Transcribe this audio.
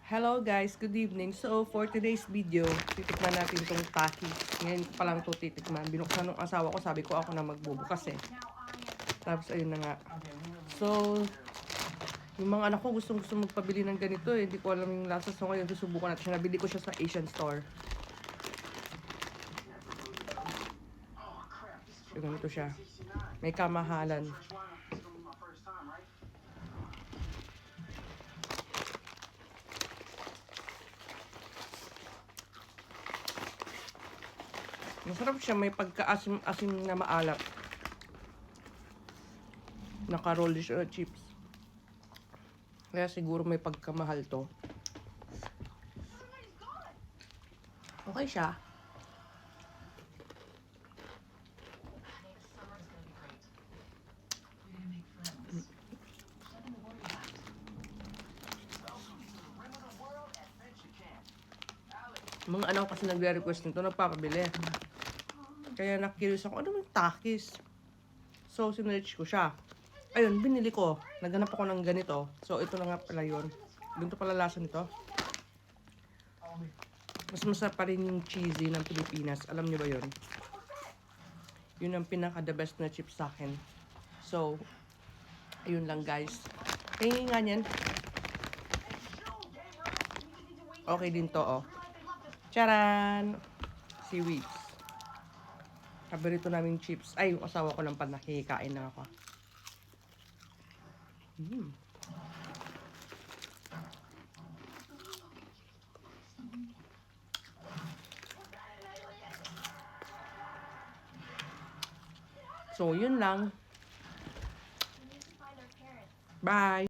Hello guys, good evening. So for today's video, titikman natin tong Takis. Ngayon pa lang to titikman. Binuksan ng asawa ko, sabi ko ako na magbubukas eh. Tapos ayun na nga. So, yung mga anak ko gustong magpabili ng ganito eh. Hindi ko alam yung lasa. So ngayon susubukan natin siya. Nabili ko siya sa Asian store. So ganito siya. May kamahalan. Masarap siya, may pagka-asim-asim na maalat. Naka-roll siya chips. Kaya siguro may pagkamahal to. Okay siya. Mga anak kasi nagre-request nito, nagpapabili. Kaya na-curious ako, ano yung Takis? So, sinearch ko siya. Ayun, binili ko. Naghanap ako ng ganito. So, ito na nga pala yun. Ganito pala lasa nito. Mas masarap pa rin yung cheesy ng Pilipinas. Alam niyo ba yun? Yun ang pinaka-the best na chips sa akin. So, ayun lang guys. Kaya nga yan. Okay din to, oh. Charan! Seaweeds. Paborito namin chips. Ay, yung asawa ko lang pa nakikikain na ako. So, yun lang. Bye!